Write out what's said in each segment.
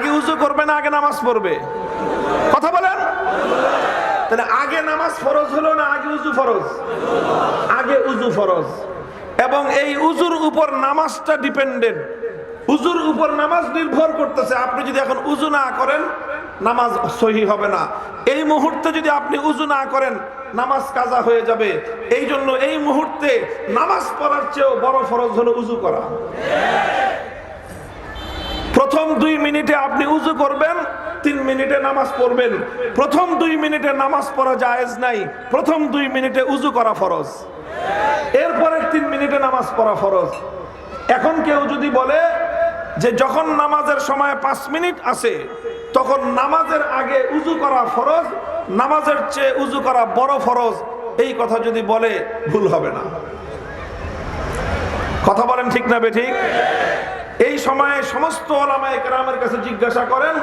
আগে উজু করবে না আগে নামাজ পড়বে? কথা বলেন। তাহলে আগে নামাজ ফরজ হলো না আগে উজু ফরজ? আগে উজু ফরজ। এবং এই উজুর উপর নামাজটা ডিপেন্ডেন্ট, উজুর উপর নামাজ নির্ভর করতেছে। আপনি যদি এখন উজু না করেন নামাজ সহি হবে না। এই মুহূর্তে যদি আপনি উজু না করেন নামাজ কাজা হয়ে যাবে। এই জন্য এই মুহূর্তে নামাজ পড়ার চেয়েও বড় ফরজ হলো উজু করা। প্রথম 2 মিনিটে আপনি উজু করবেন, 3 মিনিটে নামাজ পড়বেন। প্রথম 2 মিনিটে নামাজ পড়া জায়েজ নাই, প্রথম 2 মিনিটে উজু করা ফরজ, এরপরে 3 মিনিটে নামাজ পড়া ফরজ। এখন কেউ যদি বলে যে যখন নামাজের সময় 5 মিনিট আছে তখন নামাজের আগে উজু করা ফরজ, নামাজের চেয়ে উজু করা বড় ফরজ, এই কথা যদি বলে ভুল হবে না। কথা বলেন ঠিক না বেঠিক? এই সময়ে সমস্ত উলামায়ে কেরামের কাছে জিজ্ঞাসা করেন,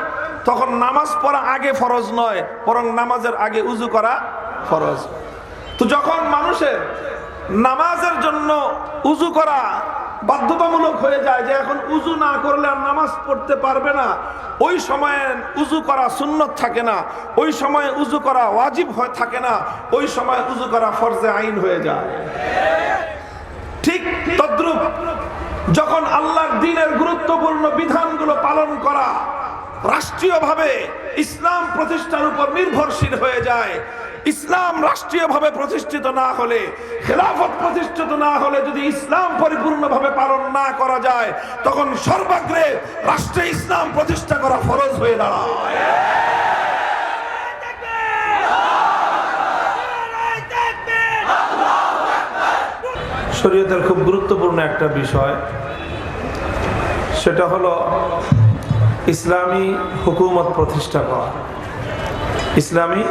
তখন নামাজ পড়া আগে ফরজ নয়, বরং নামাজের আগে উজু করা ফরজ। তো যখন মানুষের নামাজের জন্য উজু করা বাধ্যতামূলক হয়ে যায়, যে এখন উজু না করলে আর নামাজ পড়তে পারবে না, ওই সময়ে উজু করা সুন্নত থাকে না, ওই সময়ে উজু করা ওয়াজিব হয়ে থাকে না, ওই সময় উজু করা ফরজে আইন হয়ে যায়। ঠিক তদ্রূপ যখন আল্লাহর দ্বীনের গুরুত্বপূর্ণ বিধানগুলো পালন করা রাষ্ট্রীয়ভাবে ইসলাম প্রতিষ্ঠার উপর নির্ভরশীল হয়ে যায়, ইসলাম রাষ্ট্রীয়ভাবে প্রতিষ্ঠিত না হলে, খেলাফত প্রতিষ্ঠিত না হলে, যদি ইসলাম পরিপূর্ণভাবে পালন না করা যায়, তখন সর্বাগ্রে রাষ্ট্রে ইসলাম প্রতিষ্ঠা করা ফরজ হয়ে দাঁড়ায়। শরীয়তের খুব গুরুত্বপূর্ণ একটা বিষয়, সেটা হলো ইসলামী হুকুমত প্রতিষ্ঠা করা। ইসলামী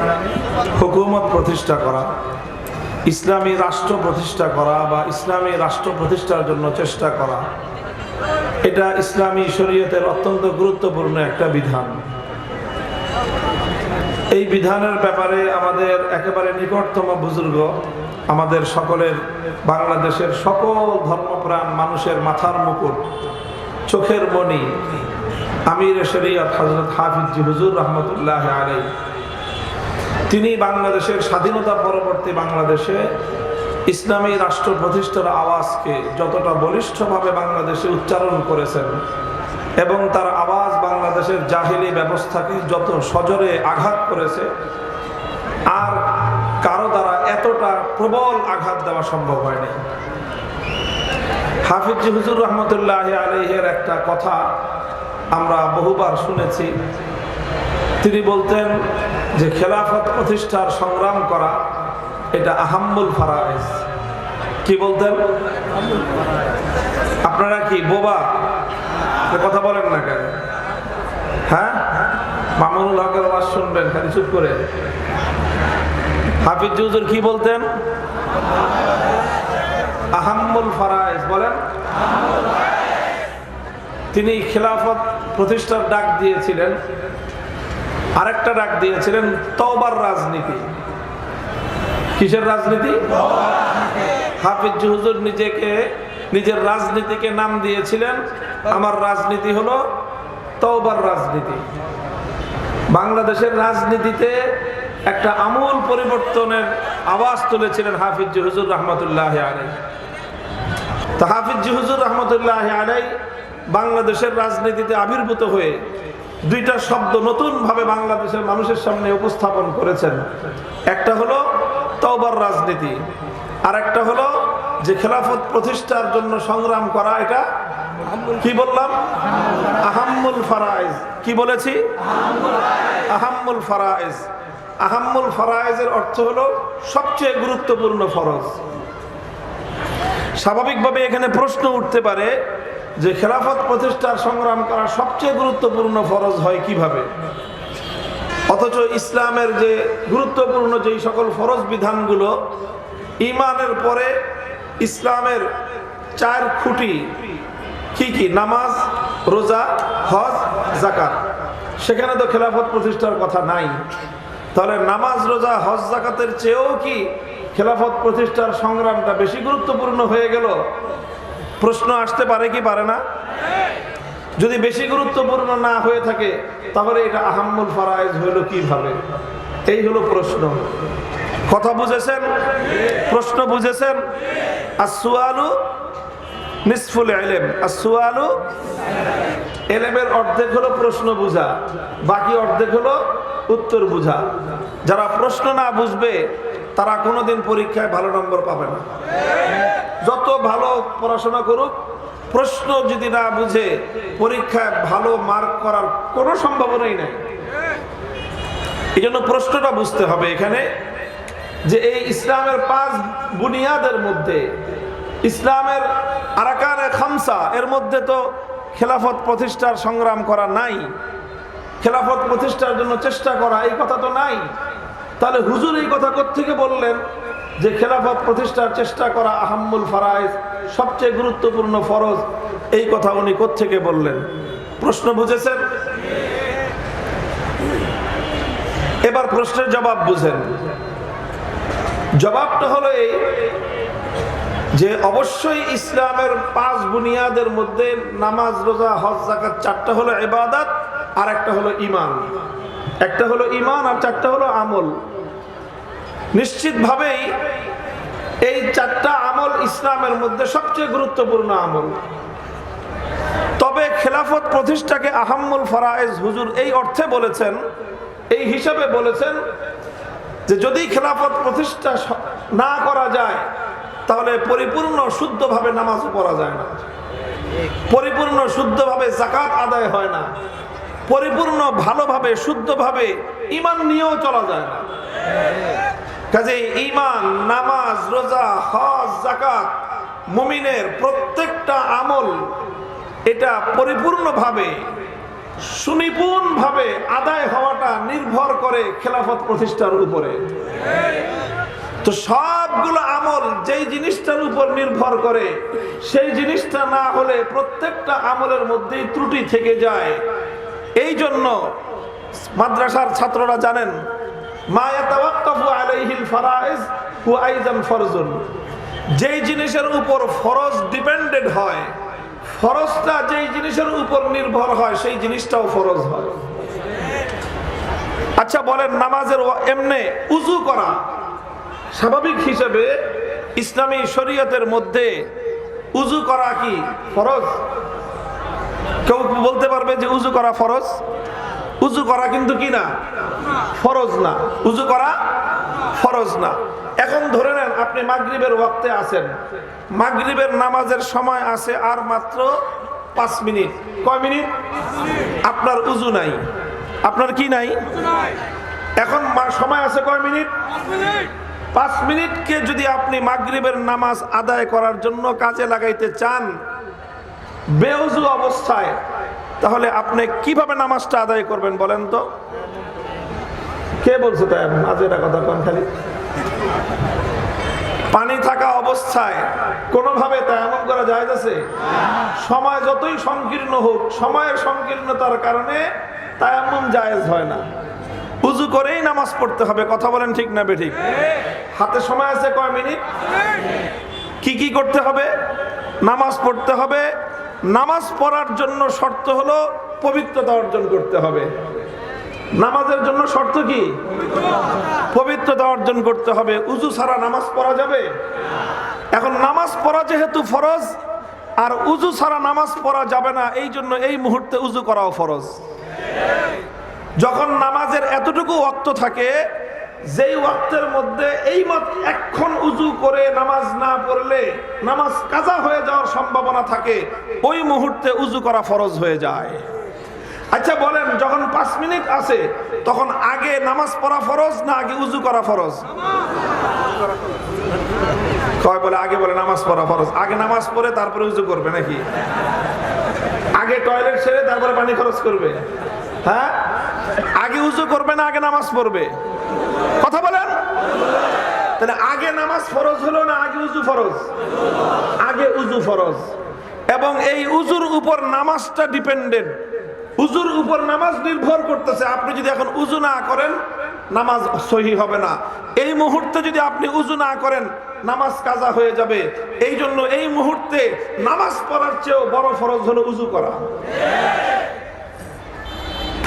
হুকুমত প্রতিষ্ঠা করা, ইসলামী রাষ্ট্র প্রতিষ্ঠা করা বা ইসলামী রাষ্ট্র প্রতিষ্ঠার জন্য চেষ্টা করা, এটা ইসলামী শরীয়তের অত্যন্ত গুরুত্বপূর্ণ একটা বিধান। এই বিধানের ব্যাপারে আমাদের একেবারে নিকটতম বুজুর্গ, আমাদের সকলের, বাংলাদেশের সকল ধর্মপ্রাণ মানুষের মাথার মুকুট, চোখের মণি, আমির শরীয়ত হযরত হাফিজ হুজুর রহমতুল্লাহ আলাইহি, তিনি বাংলাদেশের স্বাধীনতা পরবর্তী বাংলাদেশে ইসলামী রাষ্ট্র প্রতিষ্ঠার আওয়াজকে যতটা বলিষ্ঠভাবে বাংলাদেশে উচ্চারণ করেছেন এবং তার আওয়াজ বাংলাদেশের জাহিলি ব্যবস্থাকে যত সজোরে আঘাত করেছে, আর কারো দ্বারা এতটা প্রবল আঘাত দেওয়া সম্ভব হয়নি। হাফিজ হুজুর রহমতুল্লাহ আলাইহির একটা কথা আমরা বহুবার শুনেছি। তিনি বলতেন যে খেলাফত প্রতিষ্ঠার সংগ্রাম করা এটা আহাম্মুল ফারায়েজ। কি বলতেন? আপনারা কি বোবা? কথা বলেন না কেন? হ্যাঁ, মামুনুল হকের আওয়াজ শুনবেন খালি চুপ করে। হাফিজ হুজুর কি বলতেন? আহাম্মুল ফারায়েজ বলেন। তিনি খেলাফত প্রতিষ্ঠার ডাক দিয়েছিলেন, আরেকটা ডাক দিয়েছিলেন তওবার রাজনীতি। কিসের রাজনীতি? হাফিজ হুজুর নিজেকে, নিজের রাজনীতিকে নাম দিয়েছিলেন, আমার রাজনীতি হলো তওবার রাজনীতি। বাংলাদেশের রাজনীতিতে একটা আমূল পরিবর্তনের আওয়াজ তুলেছিলেন হাফিজ হুজুর রহমতুল্লাহ আলাইহি। তো হাফিজ হুজুর রহমতুল্লাহ আলাইহি বাংলাদেশের রাজনীতিতে আবির্ভূত হয়ে 2টা শব্দ নতুন ভাবে বাংলাদেশের মানুষের সামনে উপস্থাপন করেছেন। একটা হলো তওবার রাজনীতি, আর একটা হলো যে খেলাফত প্রতিষ্ঠার জন্য সংগ্রাম করা, এটা কি বললাম? আহাম্মুল ফারায়েজ। কি বলেছি? আহাম্মুল ফারায়েজ। আহাম্মুল ফারায়েজের অর্থ হলো সবচেয়ে গুরুত্বপূর্ণ ফরজ। স্বাভাবিকভাবে এখানে প্রশ্ন উঠতে পারে যে খেলাফত প্রতিষ্ঠার সংগ্রাম করা সবচেয়ে গুরুত্বপূর্ণ ফরজ হয় কিভাবে, অথচ ইসলামের যে গুরুত্বপূর্ণ যেই সকল ফরজ বিধানগুলো, ঈমানের পরে ইসলামের 4 খুঁটি কি কি? নামাজ, রোজা, হজ, যাকাত। সেখানে তো খেলাফত প্রতিষ্ঠার কথা নাই। তাহলে নামাজ, রোজা, হজ, যাকাতের চেয়েও কি খেলাফত প্রতিষ্ঠার সংগ্রামটা বেশি গুরুত্বপূর্ণ হয়ে গেল? প্রশ্ন আসতে পারে কি পারে না? যদি বেশি গুরুত্বপূর্ণ না হয়ে থাকে তাহলে এটা আহাম্মুল ফারায়েজ হইল কিভাবে? এই হলো প্রশ্ন। কথা বুঝেছেন? প্রশ্ন বুঝেছেন? আসসুআলু নিসফুল ইলম, আসসুআলু ইলমের অর্ধেক হলো প্রশ্ন বুঝা, বাকি অর্ধেক হলো উত্তর বুঝা। যারা প্রশ্ন না বুঝবে তারা কোনোদিন পরীক্ষায় ভালো নম্বর পাবে না। যত ভালো পড়াশোনা করুক, প্রশ্ন যদি না বুঝে পরীক্ষায় ভালো মার্ক করার কোনো সম্ভাবনাই নাই। এই জন্য প্রশ্নটা বুঝতে হবে এখানে, যে এই ইসলামের 5 বুনিয়াদের মধ্যে, ইসলামের আরকানে খামসা এর মধ্যে তো খেলাফত প্রতিষ্ঠার সংগ্রাম করা নাই, খেলাফত প্রতিষ্ঠার জন্য চেষ্টা করা এই কথা তো নাই। তাহলে হুজুর এই কথা কোত্থেকে বললেন যে খেলাফত প্রতিষ্ঠার চেষ্টা করা আহাম্মুল ফারায়েজ, সবচেয়ে গুরুত্বপূর্ণ ফরজ? এই কথা উনি কোত্থেকে বললেন? প্রশ্ন বুঝেছেন? এবার প্রশ্নের জবাব বুঝেন। জবাবটা হলো এই যে অবশ্যই ইসলামের 5 বুনিয়াদের মধ্যে নামাজ, রোজা, হজ, যাকাত 4টা হলো ইবাদত, আর একটা হলো ঈমান। একটা হলো ঈমান আর 4টা হলো আমল। নিশ্চিতভাবেই এই 4টা আমল ইসলামের মধ্যে সবচেয়ে গুরুত্বপূর্ণ আমল। তবে খেলাফত প্রতিষ্ঠাকে আহাম্মুল ফারায়েজ হুজুর এই অর্থে বলেছেন, এই হিসাবে বলেছেন যে যদি খেলাফত প্রতিষ্ঠা না করা যায় তাহলে পরিপূর্ণ শুদ্ধভাবে নামাজ পড়া যায় না, পরিপূর্ণ শুদ্ধভাবে যাকাত আদায় হয় না, পরিপূর্ণ ভালোভাবে শুদ্ধভাবে ঈমান নিয়েও চলা যায় না। কাজেই ঈমান, নামাজ, রোজা, হজ, যাকাত, মুমিনের প্রত্যেকটা আমল এটা পরিপূর্ণভাবে সুনিপুণভাবে আদায় হওয়াটা নির্ভর করে খেলাফত প্রতিষ্ঠার উপরে। তো সবগুলো আমল যেই জিনিসটার উপর নির্ভর করে, সেই জিনিসটা না হলে প্রত্যেকটা আমলের মধ্যেই ত্রুটি থেকে যায়। এই জন্য মাদ্রাসার ছাত্ররা জানেন, মা ইয়াতাওয়াক্কাফু আলাইহিল ফারায়েজ হুয়া আইযান ফরজুন। যেই জিনিসের উপর ফরজ ডিপেন্ডেড হয়, ফরজটা যেই জিনিসের উপর নির্ভর হয় সেই জিনিসটাও ফরজ হয়। আচ্ছা বলেন, নামাজের এমনে উযু করা স্বাভাবিক হিসেবে ইসলামী শরীয়তের মধ্যে উযু করা কি ফরজ? কেউ বলতে পারবে যে উযু করা ফরজ? উযু করা কিন্তু কি না, ফরজ না। উযু করা ফরজ না। এখন ধরে নেন আপনি মাগরিবের ওয়াক্তে আছেন, মাগরিবের নামাজের সময় আছে আর মাত্র 5 মিনিট। কয় মিনিট? আপনার উযু নাই। আপনার কি নাই? এখন সময় আছে কয় মিনিট? 5 মিনিটকে যদি আপনি মাগরিবের নামাজ আদায় করার জন্য কাজে লাগাইতে চান বেউযু অবস্থায়, তাহলে আপনি কিভাবে নামাজটা আদায় করবেন বলেন তো? কে বলছে তাই? আজ এটা কথা কোন খালি পানি থাকা অবস্থায় কোনোভাবে তায়াম্মুম করা জায়েজ আছে? সময় যতই সংকীর্ণ হোক, সময়ের সংকীর্ণতার কারণে তায়াম্মুম জায়েজ হয় না। উযু করেই নামাজ পড়তে হবে। কথা বলেন ঠিক না বেঠিক? হাতে সময় আছে কয় মিনিট? কি কি করতে হবে? নামাজ পড়তে হবে। নামাজ পড়ার জন্য শর্ত হলো পবিত্রতা অর্জন করতে হবে। নামাজের জন্য শর্ত কি? পবিত্রতা অর্জন করতে হবে। উযু ছাড়া নামাজ পড়া যাবে? এখন নামাজ পড়া যেহেতু ফরজ আর উযু ছাড়া নামাজ পড়া যাবে না, এই জন্য এই মুহূর্তে উযু করাও ফরজ। যখন নামাজের এতটুকু ওয়াক্ত থাকে, যেই ওয়াক্তের মধ্যে এই এখন উযু করে নামাজ না পড়লে নামাজ কাজা হয়ে যাওয়ার সম্ভাবনা থাকে, ওই মুহূর্তে উযু করা ফরজ হয়ে যায়। আচ্ছা বলেন, যখন 5 মিনিট আছে তখন আগে নামাজ পড়া ফরজ না আগে উযু করা ফরজ? কয় বলে আগে বলে নামাজ পড়া ফরজ। আগে নামাজ পড়ে তারপরে উযু করবে নাকি? আগে টয়লেট ছেড়ে তারপরে পানি খরচ করবে? হ্যাঁ, আগে উযু করবে না আগে নামাজ পড়বে? কথা বলেন। তাহলে আগে নামাজ ফরজ হলো না আগে উযু ফরজ? আগে উযু ফরজ। এবং এই উযুর উপর নামাজটা ডিপেন্ডেন্ট, উযুর উপর নামাজ নির্ভর করতেছে। আপনি যদি এখন উযু না করেন নামাজ সহিহ হবে না। এই মুহূর্তে যদি আপনি উযু না করেন নামাজ কাজা হয়ে যাবে। এই জন্য এই মুহূর্তে নামাজ পড়ার চেয়েও বড় ফরজ হলো উযু করা।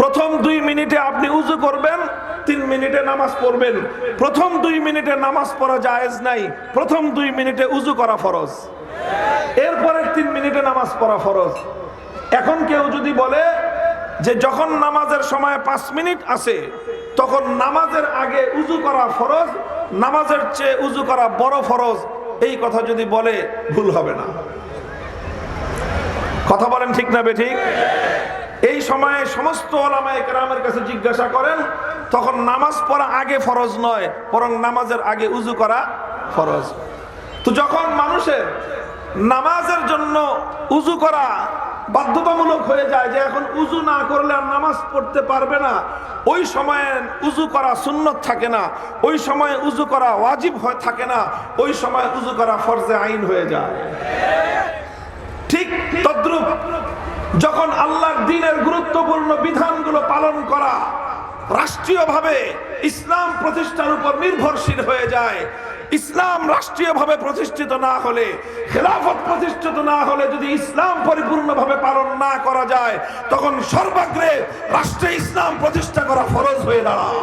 প্রথম 2 মিনিটে আপনি উযু করবেন, 3 মিনিটে নামাজ পড়বেন। প্রথম 2 মিনিটে নামাজ পড়া জায়েজ নাই, প্রথম 2 মিনিটে উযু করা ফরজ, এরপরে 3 মিনিটে নামাজ পড়া ফরজ। এখন কেউ যদি বলে যে যখন নামাজের সময় 5 মিনিট আছে তখন নামাজের আগে উযু করা ফরজ, নামাজের চেয়ে উযু করা বড় ফরজ, এই কথা যদি বলে ভুল হবে না। কথা বলেন ঠিক না বেঠিক? এই সময়ে সমস্ত উলামায়ে কেরামের কাছে জিজ্ঞাসা করেন, তখন নামাজ পড়া আগে ফরজ নয়, বরং নামাজের আগে উযু করা ফরজ। তো যখন মানুষের নামাজের জন্য উযু করা বাধ্যতামূলক হয়ে যায়, যে এখন উযু না করলে আর নামাজ পড়তে পারবে না, ওই সময়ে উযু করা সুন্নত থাকে না, ওই সময়ে উযু করা ওয়াজিব থাকে না, ওই সময় উযু করা ফরজে আইন হয়ে যায়। ঠিক তদ্রূপ যখন আল্লাহর দ্বীনের গুরুত্বপূর্ণ বিধানগুলো পালন করা রাষ্ট্রীয়ভাবে ইসলাম প্রতিষ্ঠার উপর নির্ভরশীল হয়ে যায়, ইসলাম রাষ্ট্রীয়ভাবে প্রতিষ্ঠিত না হলে, খেলাফত প্রতিষ্ঠিত না হলে যদি ইসলাম পরিপূর্ণভাবে পালন না করা যায়, তখন সর্বাগ্রে রাষ্ট্রে ইসলাম প্রতিষ্ঠা করা ফরজ হয়ে দাঁড়ায়।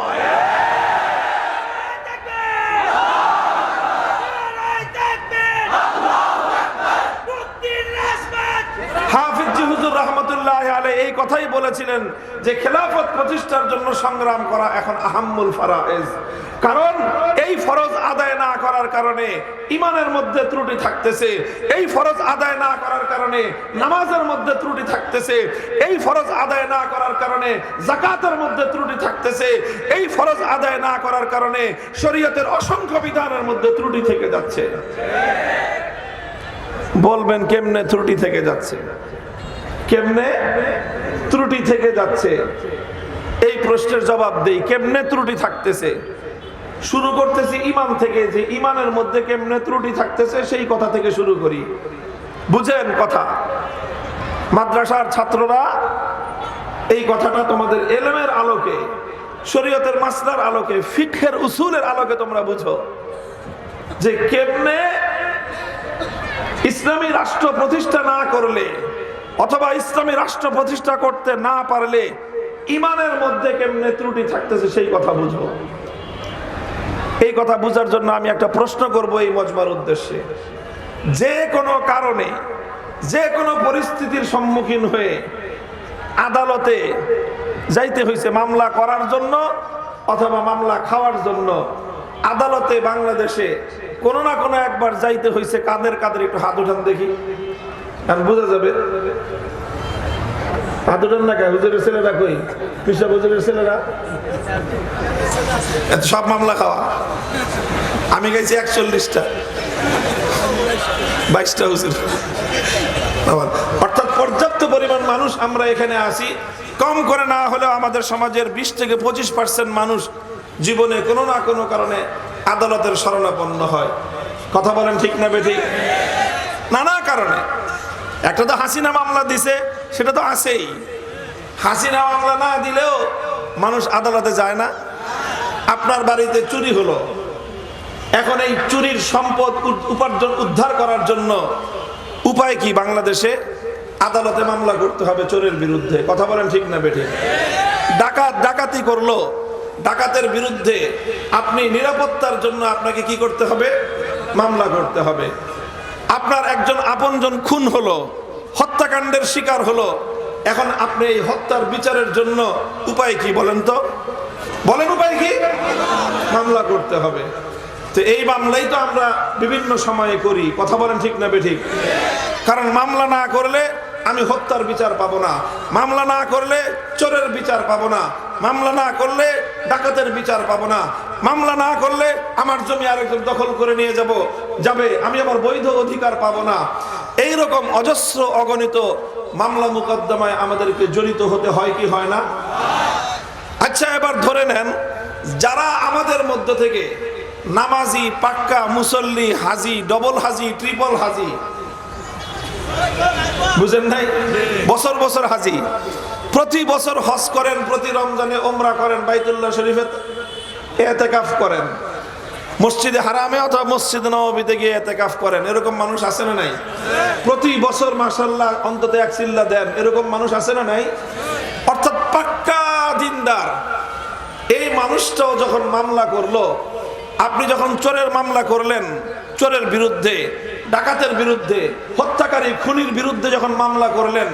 হাফিজ হুজুর রাহমাতুল্লাহ আলাইহি এই কথাই বলেছিলেন যে খেলাফত প্রতিষ্ঠার জন্য সংগ্রাম করা এখন আহাম্মুল ফারায়েজ। কারণ এই ফরজ আদায় না করার কারণে ইমানের মধ্যে ত্রুটি থাকতেছে, এই ফরজ আদায় না করার কারণে নামাজের মধ্যে ত্রুটি থাকতেছে, এই ফরজ আদায় না করার কারণে যাকাতের মধ্যে ত্রুটি থাকতেছে, এই ফরজ আদায় না করার কারণে শরীয়তের অসংখ্য বিধানের মধ্যে ত্রুটি থেকে যাচ্ছে। বলবেন কেমনে ত্রুটি থেকে যাচ্ছে? কেমনে ত্রুটি থেকে যাচ্ছে? এই প্রশ্নের জবাব দেই। কেমনে ত্রুটি থাকতেছে? শুরু করতেছি ইমান থেকে, যে ইমানের মধ্যে কেমনে ত্রুটি থাকতেছে সেই কথা থেকে শুরু করি। বুঝেন কথা? মাদ্রাসার ছাত্ররা এই কথাটা তোমাদের ইলমের আলোকে, শরীয়তের মাসলার আলোকে, ফিকহের উসুলের আলোকে তোমরা বুঝো যে কেমনে ইসলামী রাষ্ট্র প্রতিষ্ঠা না করলে অথবা ইসলামী রাষ্ট্র প্রতিষ্ঠা করতে না পারলে ইমানের মধ্যে কেমনে ত্রুটি থাকতেছে সেই কথা বুঝো। এই কথা বুঝার জন্য আমি একটা প্রশ্ন করব এই মজমার উদ্দেশ্যে। যে কোনো কারণে, যে কোনো পরিস্থিতির সম্মুখীন হয়ে আদালতে যাইতে হয়েছে মামলা করার জন্য অথবা মামলা খাওয়ার জন্য, আদালতে বাংলাদেশে কোনো না কোনো একবার যাইতে হয়েছে। কাদের কাদের একটু হাত উঠান দেখি, আর বোঝা যাবে। হাত উঠান না, হুজুরের ছেলেরা কই? পিসা হুজুরের ছেলেরা সব মামলা খাওয়া। আমি গেছি 41টা, 22টা হুজুর। অর্থাৎ পর্যাপ্ত পরিমাণ মানুষ আমরা এখানে আসি। কম করে না হলেও আমাদের সমাজের 20 থেকে 25% মানুষ জীবনে কোনো না কোনো কারণে আদালতের শরণাপন্ন হয়। কথা বলেন ঠিক না বেঠিক? নানা কারণে। একটা তো হাসিনা মামলা দিছে, সেটা তো আছেই। হাসিনা মামলা না দিলেও মানুষ আদালতে যায় না। আপনার বাড়িতে চুরি হলো, এখন এই চুরির সম্পদ উপার্জন উদ্ধার করার জন্য উপায় কি? বাংলাদেশে আদালতে মামলা করতে হবে চোরের বিরুদ্ধে। কথা বলেন ঠিক না বেঠিক? ডাকাত ডাকাতি করলো, ডাকাতের বিরুদ্ধে আপনি নিরাপত্তার জন্য আপনাকে কি করতে হবে? মামলা করতে হবে। আপনার একজন আপনজন খুন হলো, হত্যাকাণ্ডের শিকার হলো, এখন আপনি এই হত্যার বিচারের জন্য উপায় কি বলেন তো? বলেন উপায় কি? মামলা করতে হবে। তো এই মামলাই তো আমরা বিভিন্ন সময়ে করি। কথা বলেন ঠিক না বেঠিক? কারণ মামলা না করলে আমি হত্যার বিচার পাবো না, মামলা না করলে চোরের বিচার পাবো না, মামলা না করলে ডাকাতের বিচার পাবো না, মামলা না করলে আমার জমি আরেকজন দখল করে নিয়ে যাবে, আমি আমার বৈধ অধিকার পাবো না। এইরকম অজস্র অগণিত মামলা মুকদ্দমায় আমাদেরকে জড়িত হতে হয় কি হয় না? আচ্ছা, এবার ধরে নেন যারা আমাদের মধ্য থেকে নামাজি, পাক্কা মুসল্লি, হাজি, ডবল হাজি, ট্রিপল হাজি, বুঝেন নাই? বছর বছর হাজি, প্রতি বছর হজ করেন, প্রতি রমজানে ওমরা করেন, বাইতুল্লাহ শরীফে ইতিকাফ করেন, মসজিদে হারামে অথবা মসজিদে নববীতে গিয়ে ইতিকাফ করেন, এরকম মানুষ আছে না নাই? প্রতি বছর মাশাআল্লাহ অন্তত এক চিল্লা দেন, এরকম মানুষ আছে না নাই? অর্থাৎ পাক্কা দিনদার। এই মানুষটাও যখন মামলা করলো, আপনি যখন চোরের মামলা করলেন, চোরের বিরুদ্ধে, ডাকাতের বিরুদ্ধে, হত্যাকারী খুনির বিরুদ্ধে যখন মামলা করলেন,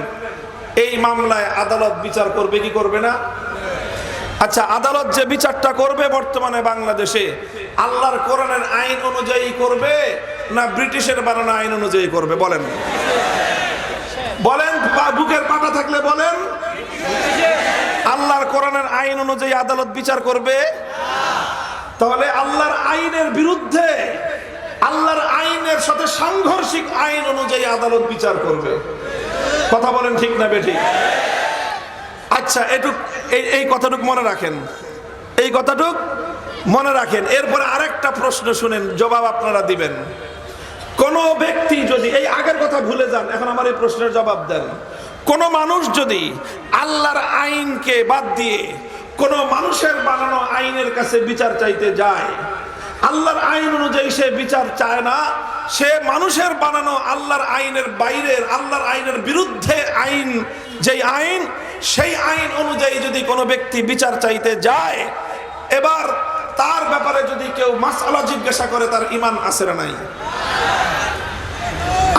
এই মামলায় আদালত বিচার করবে কি করবে না? আচ্ছা, আদালত যে বিচারটা করবে বর্তমানে বাংলাদেশে আল্লাহর কোরআনের আইন অনুযায়ী করবে না ব্রিটিশের বানানো আইন অনুযায়ী করবে? বলেন বলেন, বুকের পাটা থাকলে বলেন। আল্লাহর কোরআনের আইন অনুযায়ী আদালত বিচার করবে? তাহলে আল্লাহর আইনের বিরুদ্ধে, আল্লাহর আইনের সাথে সাংঘর্ষিক আইন অনুযায়ী আদালত বিচার করবে। কথা বলেন ঠিক না বেঠিক? আচ্ছা, এই কথাটুক মনে রাখেন, এই কথাটুক মনে রাখেন। এরপরে আরেকটা প্রশ্ন শুনেন, জবাব আপনারা দিবেন। কোন ব্যক্তি যদি, এই আগের কথা ভুলে যান, এখন আমার এই প্রশ্নের জবাব দেন। কোন মানুষ যদি আল্লাহর আইনকে বাদ দিয়ে কোন মানুষের বানানো আইনের কাছে বিচার চাইতে যায়, আল্লাহর আইন অনুযায়ী সে বিচার চায় না, সে মানুষের বানানো আল্লাহর আইনের বাইরের, আল্লাহর আইনের বিরুদ্ধে আইন, যেই আইন, সেই আইন অনুযায়ী যদি কোনো ব্যক্তি বিচার চাইতে যায়, এবার তার ব্যাপারে যদি কেউ মাসআলা জিজ্ঞাসা করে, তার ঈমান আছে না নাই?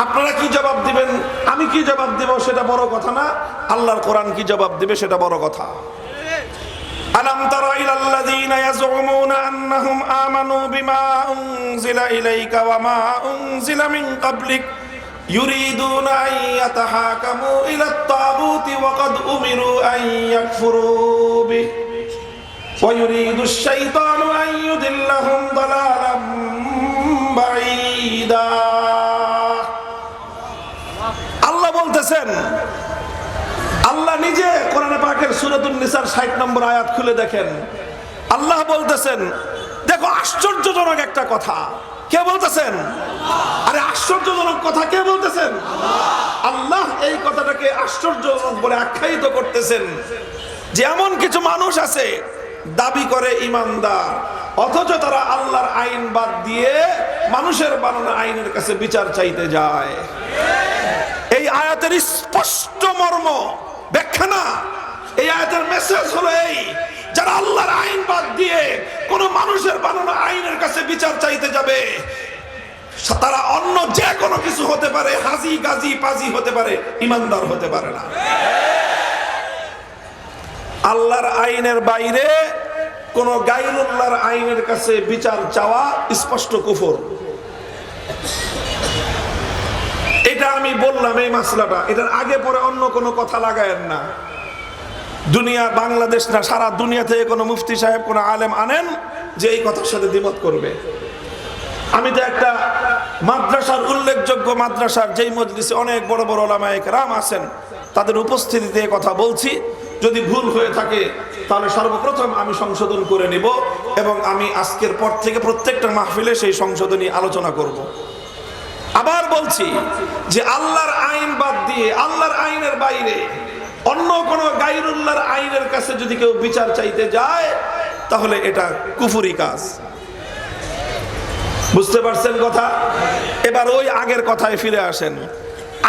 আপনারা কি জবাব দিবেন? আমি কি জবাব দিব সেটা বড় কথা না, আল্লাহর কোরআন কি জবাব দিবে সেটা বড় কথা। আলাম তারা ইলাল্লাযীনা ইয়াজউমুনা আন্নাহুম আমানু বিমা উনজিলা ইলাইকা ওয়া মা উনজিলা মিন ক্বাবলিক ইউরিদুনা আন ইয়াতাহাকামু ইলাত তাগুতি ওয়া ক্বাদ উমিরু আন ইয়াকফুরু বিহি ওয়া ইউরিদুশ শাইতানু আন ইউদিল্লাহুম দালালাম বাঈদা। আল্লাহ বলতেছেন, আল্লাহ নিজে কোরআনে পাকের সূরাতুন নিসার 60 নম্বর আয়াত খুলে দেখেন। আল্লাহ বলতেছেন, দেখো আশ্চর্যজনক একটা কথা। কে বলতেছেন? আরে আশ্চর্যজনক কথা কে বলতেছেন? আল্লাহ এই কথাটাকে আশ্চর্যজনক বলে আখ্যায়িত করতেছেন যে এমন কিছু মানুষ আছে দাবি করে ইমানদার, অথচ তারা আল্লাহর আইন বাদ দিয়ে মানুষের বানানো আইনের কাছে বিচার চাইতে যায়। এই আয়াতের স্পষ্ট মর্ম ব্যাখ্যা না, এই আয়াতের মেসেজ হলো এই, যারা আল্লাহর আইন বাদ দিয়ে কোন মানুষের বানানো আইনের কাছে বিচার চাইতে যাবে, তারা অন্য যে কোনো কিছু হতে পারে, হাজি গাজী পাজি হতে পারে, ইমানদার হতে পারে না। আল্লাহর আইনের বাইরে কোন গায়রুল্লাহর আইনের কাছে বিচার চাওয়া স্পষ্ট কুফর। এটা আমি বললাম, এই মাসলাটা, এটার আগে পরে অন্য কোনো কথা লাগায়েন না। দুনিয়া, বাংলাদেশ না, সারা দুনিয়া থেকে কোনো মুফতি সাহেব, কোনো আলেম আনেন যে এই কথার সাথে দ্বিমত করবে। আমি তো একটা মাদ্রাসার, উল্লেখযোগ্য মাদ্রাসার, যেই মজলিসে অনেক বড় বড় উলামায়ে কেরাম আছেন, তাদের উপস্থিতিতে কথা বলছি। যদি ভুল হয়ে থাকে তাহলে সর্বপ্রথম আমি সংশোধন করে নিব, এবং আমি আজকের পর থেকে প্রত্যেকটা মাহফিলে সেই সংশোধনী আলোচনা করব। আবার বলছি যে আল্লাহর আইন বাদ দিয়ে, আল্লাহর আইনের বাইরে অন্য কোন গায়রুল্লাহর আইনের কাছে যদি কেউ বিচার চাইতে যায়, তাহলে এটা কুফরি কাজ। বুঝতে পারছেন কথা? এবার ওই আগের কথায় ফিরে আসেন।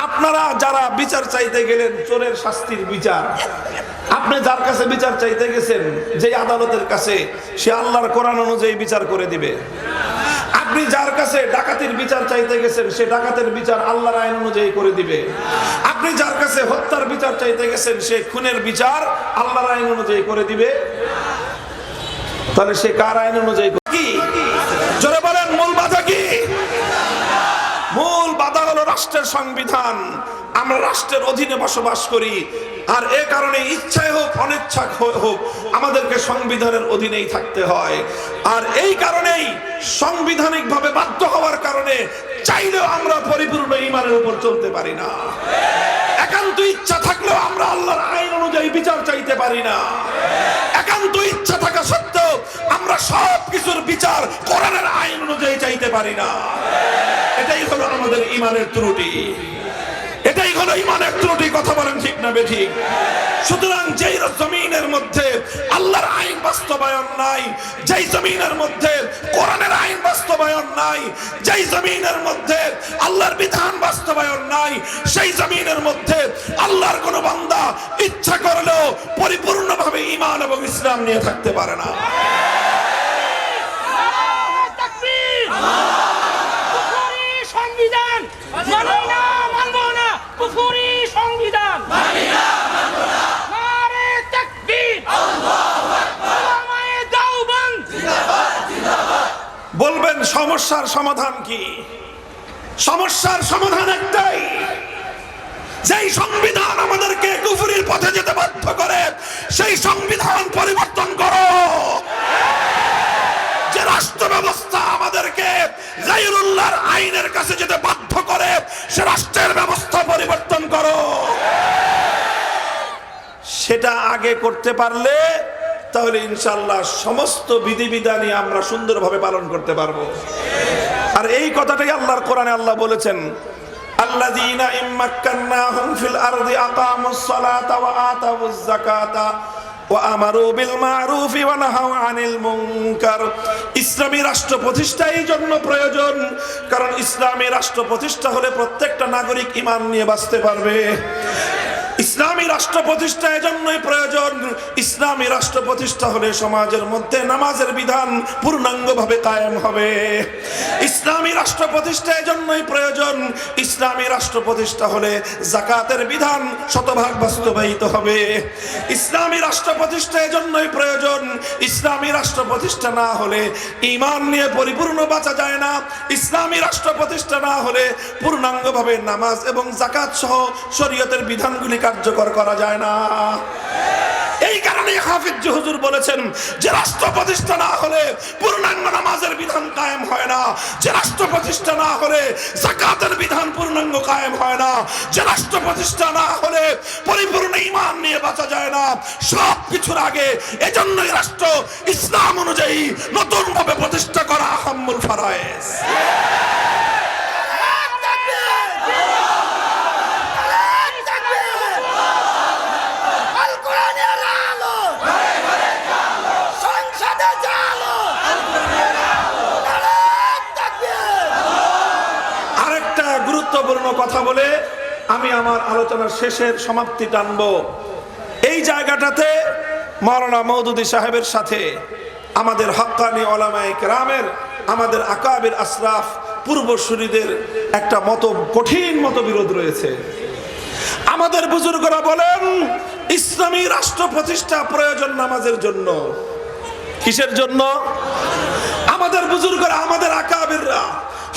আপনারা যারা বিচার চাইতে গেলেন, চোরের শাস্তির বিচার, আপনি যার কাছে বিচার চাইতে গেছেন, যে আদালতের কাছে, সে আল্লাহর কোরআন অনুযায়ী বিচার করে দিবে। আপনি যার কাছে ডাকাতির বিচার চাইতে গেছেন, সে ডাকাতের বিচার আল্লাহর আইন অনুযায়ী করে দিবে। আপনি যার কাছে হত্যার বিচার চাইতে গেছেন, সে খুনের বিচার আল্লাহর আইন অনুযায়ী করে দিবে। তাহলে সে কার আইন অনুযায়ী? কি জোরে বলেন, মূল বাধা কি? মূল বাধা হলো রাষ্ট্রের সংবিধান। আমরা রাষ্ট্রের অধীনে বসবাস করি, আর এ কারণে ইচ্ছায় হোক অনিচ্ছা হোক আমাদেরকে সংবিধানের অধীনেই থাকতে হয়। আর এই কারণেই সাংবিধানিকভাবে বাধ্য হওয়ার কারণে চাইলেও আমরা পরিপূর্ণ ঈমানের উপর চলতে পারি না। একান্ত ইচ্ছা থাকলেও আমরা আল্লাহর আইন অনুযায়ী বিচার চাইতে পারি না। একান্ত ইচ্ছা থাকা সত্ত্বেও আমরা সব কিছুর বিচার কোরআনের আইন অনুযায়ী চাইতে পারি না। এটাই হলো আমাদের ঈমানের ত্রুটি। এটাই হলো ইমানের ত্রুটি। কথা বলেন ঠিক না বেঠিক? সুতরাং যেই জমিনের মধ্যে আল্লাহর আইন বাস্তবায়ন নাই, যেই জমিনের মধ্যে কোরআনের আইন বাস্তবায়ন নাই, যেই জমিনের মধ্যে আল্লাহর বিধান বাস্তবায়ন নাই, সেই জমিনের মধ্যে আল্লাহর কোন বান্দা ইচ্ছা করলেও পরিপূর্ণভাবে ঈমান এবং ইসলাম নিয়ে থাকতে পারে না। সংবিধান মানি না, মানবো না, কুফরি সংবিধান মানি না, মানবো না। নারে তাকবীর, আল্লাহু আকবার, উলামায়ে দেওবন্দ জিন্দাবাদ, জিন্দাবাদ। বলবেন সমস্যার সমাধান কি? সমস্যার সমাধান একটাই, যেই সংবিধান আমাদেরকে কুফরির পথে যেতে বাধ্য করে সেই সংবিধান পরিবর্তন করো। যে রাষ্ট্র ব্যবস্থা আমাদেরকে গায়রুল্লাহর আইনের কাছে যেতে বাধ্য করে সে রাষ্ট্রের ব্যবস্থা পরিবর্তন করো। সেটা আগে করতে পারলে তাহলে ইনশাআল্লাহ সমস্ত বিধিবিধানই আমরা সুন্দরভাবে পালন করতে পারবো। আর এই কথাটাই আল্লাহর কোরআনে আল্লাহ বলেছেন, আল্লাযীনা ইম্মাক্কান্নাহুম ফিল আরদি আকামুস সালাতা ওয়া আতাউয যাকাতা ওয়া আমারু বিল মা'রুফি ওয়া নাহাউ আনিল মুনকার। ইসলামী রাষ্ট্র প্রতিষ্ঠা এই জন্য প্রয়োজন কারণ ইসলামী রাষ্ট্র প্রতিষ্ঠা হলে প্রত্যেকটা নাগরিক ঈমান নিয়ে বাঁচতে পারবে। ইসলামী রাষ্ট্র প্রতিষ্ঠা এজন্যই প্রয়োজন, ইসলামী রাষ্ট্র প্রতিষ্ঠা হলে সমাজের মধ্যে নামাজের বিধান পূর্ণাঙ্গভাবে কায়েম হবে। ইসলামী রাষ্ট্র প্রতিষ্ঠা এজন্যই প্রয়োজন, ইসলামী রাষ্ট্র প্রতিষ্ঠা হলে যাকাতের বিধান শতভাগ বাস্তবায়িত হবে। ইসলামী রাষ্ট্র প্রতিষ্ঠা এজন্যই প্রয়োজন, ইসলামী রাষ্ট্র প্রতিষ্ঠা না হলে ঈমান নিয়ে পরিপূর্ণ বাঁচা যায় না। ইসলামী রাষ্ট্র প্রতিষ্ঠা না হলে পূর্ণাঙ্গভাবে নামাজ এবং যাকাত সহ শরীয়তের বিধানগুলি কার্যকর করা যায় না। এই কারণে হাফিজ হুজুর বলেছেন যে রাষ্ট্র প্রতিষ্ঠা না হলে পূর্ণাঙ্গ নামাজের বিধান কায়েম হয় না, যে রাষ্ট্র প্রতিষ্ঠা না হলে যাকাতের বিধান পূর্ণাঙ্গ কায়েম হয় না, যে রাষ্ট্র প্রতিষ্ঠা না হলে পরিপূর্ণ ঈমান নিয়ে বাঁচা যায় না। সব কিছুর আগে এজন্যই রাষ্ট্র ইসলাম অনুযায়ী নতুন ভাবে প্রতিষ্ঠা করা আহাম্মুল ফারায়েজ। গুরুত্বপূর্ণ কথা বলে আমি আমার আলোচনার শেষের সমাপ্তি টানবো। এই জায়গাটাতে মাওলানা মওদুদী সাহেবের সাথে আমাদের হক্কানি উলামায়ে কেরামের, আমাদের আকাবির আসরাফ পূর্বসূরীদের একটা কঠিন মতবিরোধ রয়েছে। আমাদের বুজুর্গরা বলেন ইসলামী রাষ্ট্র প্রতিষ্ঠা প্রয়োজন নামাজের জন্য। কিসের জন্য? আমাদের বুজুর্গরা, আমাদের আকাবিররা,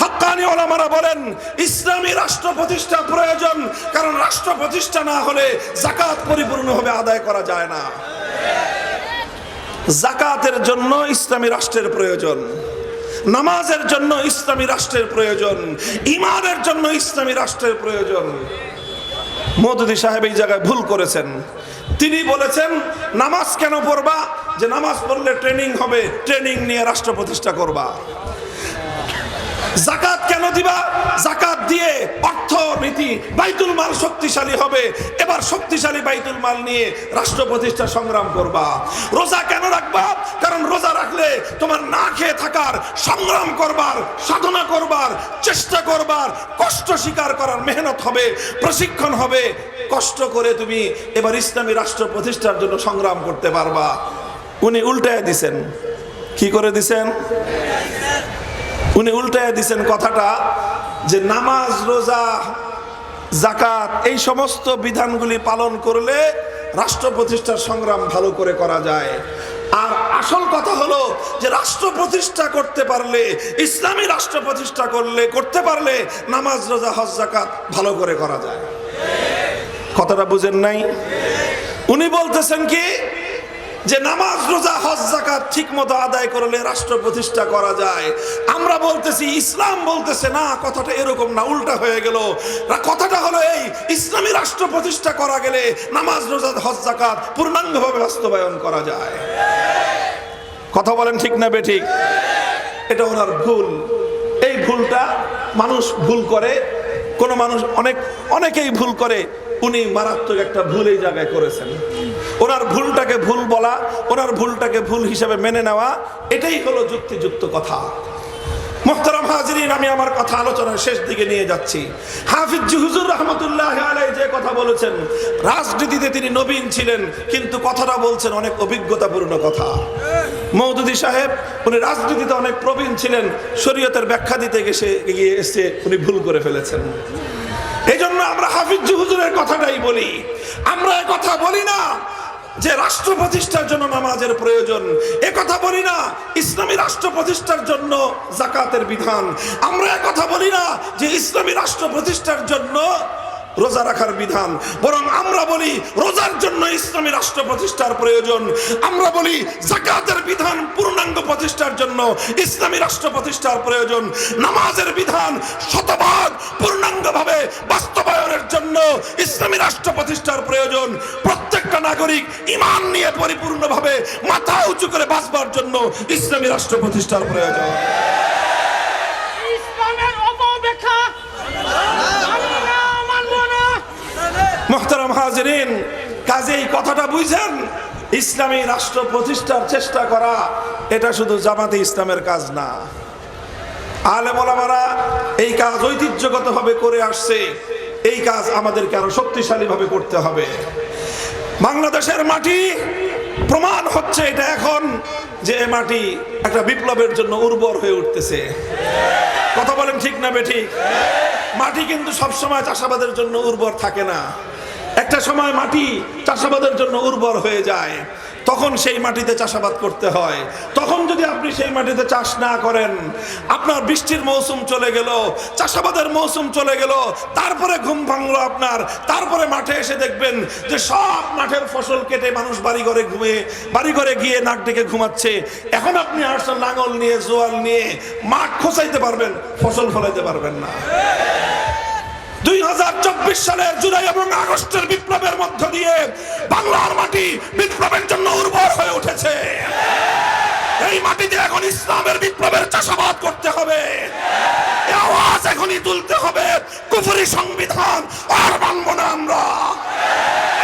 হক্কানি উলামারা বলেন ইসলামী রাষ্ট্র প্রতিষ্ঠা প্রয়োজন কারণ রাষ্ট্র প্রতিষ্ঠা না হলে যাকাত পরিপূর্ণভাবে আদায় করা যায় না। যাকাতের জন্য ইসলামী রাষ্ট্রের প্রয়োজন, নামাজের জন্য ইসলামী রাষ্ট্রের প্রয়োজন, ঈমানের জন্য ইসলামী রাষ্ট্রের প্রয়োজন। মওদুদী সাহেব এই জায়গায় ভুল করেছেন। তিনি বলেছেন নামাজ কেন পড়বা? যে নামাজ পড়লে ট্রেনিং হবে, ট্রেনিং নিয়ে রাষ্ট্র প্রতিষ্ঠা করবা। যাকাত কেন দিবা? যাকাত দিয়ে অর্থনীতি বাইতুল মাল শক্তিশালী হবে, এবার শক্তিশালী বাইতুল মাল নিয়ে রাষ্ট্র প্রতিষ্ঠা সংগ্রাম করবা। রোজা কেন রাখবা? কারণ রোজা রাখলে তোমার না খেয়ে থাকার সংগ্রাম করবার, সাধনা করবার, চেষ্টা করবার, কষ্ট স্বীকার করার মেহনত হবে, প্রশিক্ষণ হবে, কষ্ট করে তুমি এবার ইসলামী রাষ্ট্র প্রতিষ্ঠার জন্য সংগ্রাম করতে পারবা। উনি উল্টায় দিছেন। কি করে দিছেন? উনি উল্টায় দিছেন কথাটা যে নামাজ, রোজা, যাকাত এই সমস্ত বিধানগুলি পালন করলে রাষ্ট্র প্রতিষ্ঠার সংগ্রাম ভালো করে করা যায়। আর আসল কথা হলো যে রাষ্ট্র প্রতিষ্ঠা করতে পারলে, ইসলামী রাষ্ট্র প্রতিষ্ঠা করতে পারলে নামাজ, রোজা, হজ, যাকাত ভালো করে করা যায়। কথাটা বুঝেন নাই? উনি বলতেছেন কি যে নামাজ, রোজা, হজ, যাকাত ঠিক মতো আদায় করলে রাষ্ট্র প্রতিষ্ঠা করা যায়। আমরা বলতেছি, ইসলাম বলতেছে না, কথাটা এরকম না, উল্টা হয়ে গেল। কথাটা হলো এই, ইসলামী রাষ্ট্র প্রতিষ্ঠা করা গেলে নামাজ, রোজা, হজ, যাকাত পূর্ণাঙ্গভাবে বাস্তবায়ন করা যায়। কথা বলেন ঠিক না বেঠিক? এটা ওনার ভুল। এই ভুলটা মানুষ ভুল করে, কোন মানুষ অনেকেই ভুল করে, উনি মারাত্মক একটা ভুল এই জায়গায় করেছেন। ওনার ভুলটাকে ভুল বলা, ওনার ভুলটাকে ভুল হিসেবে মেনে নেওয়া, এটাই হলো যুক্তিযুক্ত কথা। মুহতারাম হাজিরিন, আমি আমার কথা আলোচনার শেষ দিকে নিয়ে যাচ্ছি। হাফিজ হুজুর রাহমাতুল্লাহ আলাইহি যে কথা বলেছেন, রাজনীতিতে তিনি নবীন ছিলেন, কিন্তু কথাটা বলছেন অনেক অভিজ্ঞতাপূর্ণ কথা। মওদুদী সাহেব উনি রাজনীতিতে অনেক প্রবীণ ছিলেন, শরীয়তের ব্যাখ্যা দিতে গিয়ে এসে উনি ভুল করে ফেলেছেন। এই জন্য আমরা হাফিজ হুজুরের কথাটাই বলি। আমরা কথা বলি না যে রাষ্ট্র প্রতিষ্ঠার জন্য নামাজের প্রয়োজন, কথা বলি না ইসলামী রাষ্ট্র প্রতিষ্ঠার জন্য যাকাতের বিধান, আমরা কথা বলি না যে ইসলামী রাষ্ট্র প্রতিষ্ঠার জন্য রোজা রাখার বিধান, বরং আমরা বলি রোজার জন্য ইসলামী রাষ্ট্র প্রতিষ্ঠার প্রয়োজন। আমরা বলি যাকাতের বিধান পূর্ণাঙ্গ প্রতিষ্ঠার জন্য ইসলামী রাষ্ট্র প্রতিষ্ঠার প্রয়োজন। নামাজের বিধান শতভাগ পূর্ণাঙ্গভাবে বাস্তবায়নের জন্য ইসলামী রাষ্ট্র প্রতিষ্ঠার প্রয়োজন। প্রত্যেকটা নাগরিক ঈমান নিয়ে পরিপূর্ণভাবে মাথা উঁচু করে বাঁচবার জন্য ইসলামী রাষ্ট্র প্রতিষ্ঠার প্রয়োজন। ইসলামের অপব্যাখ্যা মুহতারাম হাজিরিন, কাজেই কথাটা বুঝেন, ইসলামী রাষ্ট্র প্রতিষ্ঠার চেষ্টা করা এটা শুধু জামাতে ইসলামের কাজ না। আলেম ওলামারা এই কাজ ঐতিহ্যগতভাবে করে আসছে, এই কাজ আমাদেরকে আরো শক্তিশালীভাবে করতে হবে। বাংলাদেশের মাটি প্রমাণ হচ্ছে এটা এখন যে মাটি একটা বিপ্লবের জন্য উর্বর হয়ে উঠতেছে। কথা বলেন ঠিক না বেঠিক? মাটি কিন্তু সবসময় চাষাবাদের জন্য উর্বর থাকে না। একটা সময় মাটি চাষাবাদের জন্য উর্বর হয়ে যায়, তখন সেই মাটিতে চাষাবাদ করতে হয়। তখন যদি আপনি সেই মাটিতে চাষ না করেন, আপনার বৃষ্টির মৌসুম চলে গেল, চাষাবাদের মৌসুম চলে গেল, তারপরে ঘুম ভাঙলো আপনার, তারপরে মাঠে এসে দেখবেন যে সব মাঠের ফসল কেটে মানুষ বাড়ি ঘরে গিয়ে নাক ডেকে ঘুমাচ্ছে। এখন আপনি আসছেন লাঙল নিয়ে, জোয়াল নিয়ে, মাঠ খোঁচাইতে পারবেন, ফসল ফলাইতে পারবেন না। 2024 সালের জুলাই এবং আগস্টের বিপ্লবের মধ্য দিয়ে বাংলার মাটি বিপ্লবের জন্য উর্বর হয়ে উঠেছে। এই মাটিতে এখন ইসলামের বিপ্লবের চাষাবাদ করতে হবে। এই আওয়াজ এখনই তুলতে হবে, কুফরি সংবিধান আর মানব না আমরা।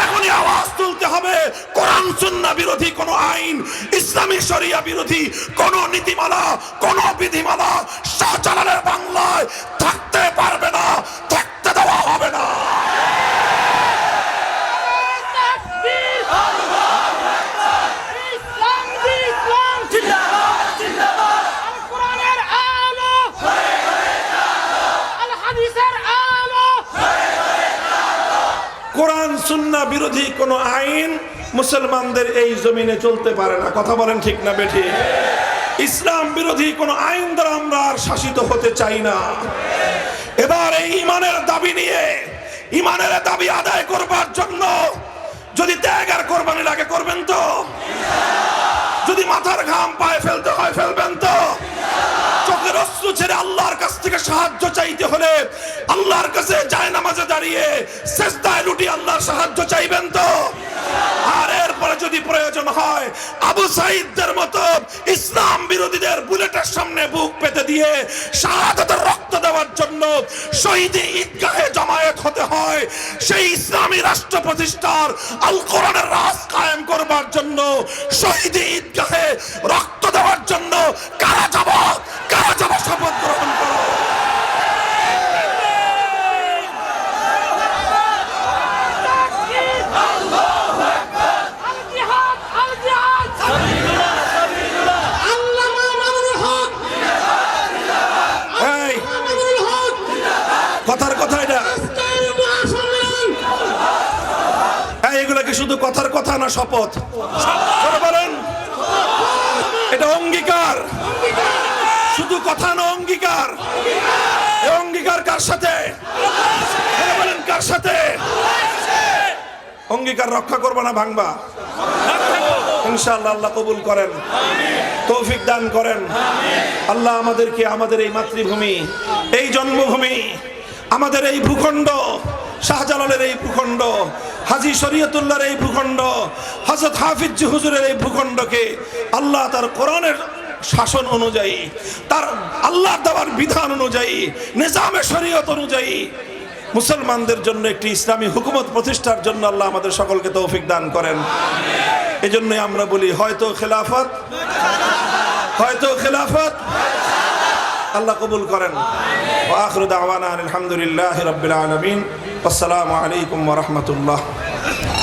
এখনই আওয়াজ তুলতে হবে, কোরআন সুন্নাহ বিরোধী কোন আইন, ইসলামী শরিয়া বিরোধী কোন নীতিমালা, কোন বিধিমালা শাহজালালের বাংলায় থাকতে পারবে না, থাকতে দেওয়া হবে না। কোরআন সুন্নাহ বিরোধী কোন আইন মুসলমানদের এই জমিনে চলতে পারে না। কথা বলেন ঠিক না বেঠিক? ইসলাম বিরোধী কোন আইন দ্বারা আমরা আর শাসিত হতে চাই না। এবার এই ইমানের দাবি নিয়ে, ইমানের দাবি আদায় করবার জন্য যদি ত্যাগ আর কোরবানি লাগে করবেন তো? যদি মাথার ঘাম পায়ে ফেলতে হয় ফেলবেন তো? চোখের অশ্রু ছেড়ে আল্লাহর কাছ থেকে সাহায্য চাইতে হলে আল্লাহর কাছে জায়নামাজে দাঁড়িয়ে সিজদায় লুটিয়ে আল্লাহর সাহায্য চাইবেন তো? আর এরপরে যদি প্রয়োজন হয় আবু সাঈদদের মতো ইসলাম বিরোধীদের বুলেটের সামনে বুক পেতে দিয়ে শাহাদাতের রক্ত দেওয়ার জন্য শহীদ ঈদগাহে জমায়েত হতে হয়, সেই ইসলামী রাষ্ট্র প্রতিষ্ঠার আল কোরআনের রাজ কায়েম করবার জন্য শহীদ ঈদগাহে রক্ত দেওয়ার জন্য কারা যাব শপথ গ্রহণ করো। কথার কথা এটা, এগুলা কি শুধু কথার কথা না শপথ? বলেন, এটা অঙ্গীকার, শুধু কথা না অঙ্গীকার। এই অঙ্গীকার কার সাথে? বলেন কার সাথে? অঙ্গীকার রক্ষা করবা না ভাঙবা? ইনশাআল্লাহ আল্লাহ কবুল করেন, তৌফিক দান করেন। আল্লাহ আমাদেরকে আমাদের এই মাতৃভূমি, এই জন্মভূমি, আমাদের এই ভূখণ্ড, শাহজালালের এই ভূখণ্ড, হাজী শরীয়তুল্লাহর এই ভূখণ্ড, হযরত হাফিজ হুজুরের এই ভূখণ্ডকে আল্লাহ তার কোরআনের শাসন অনুযায়ী, তার আল্লাহর দেওয়ার বিধান অনুযায়ী, নিজামে শরীয়ত অনুযায়ী মুসলমানদের জন্য একটি ইসলামী হুকুমত প্রতিষ্ঠার জন্য আল্লাহ আমাদের সকলকে তৌফিক দান করেন। এজন্যই আমরা বলি হয়তো খেলাফত, হয়তো খেলাফত, আল্লাহ কবুল করেন। ওয়া আখিরু দাওয়ানা আলহামদুলিল্লাহি রাব্বিল আলামিন। আসসালামু আলাইকুম ওয়া রাহমাতুল্লাহ।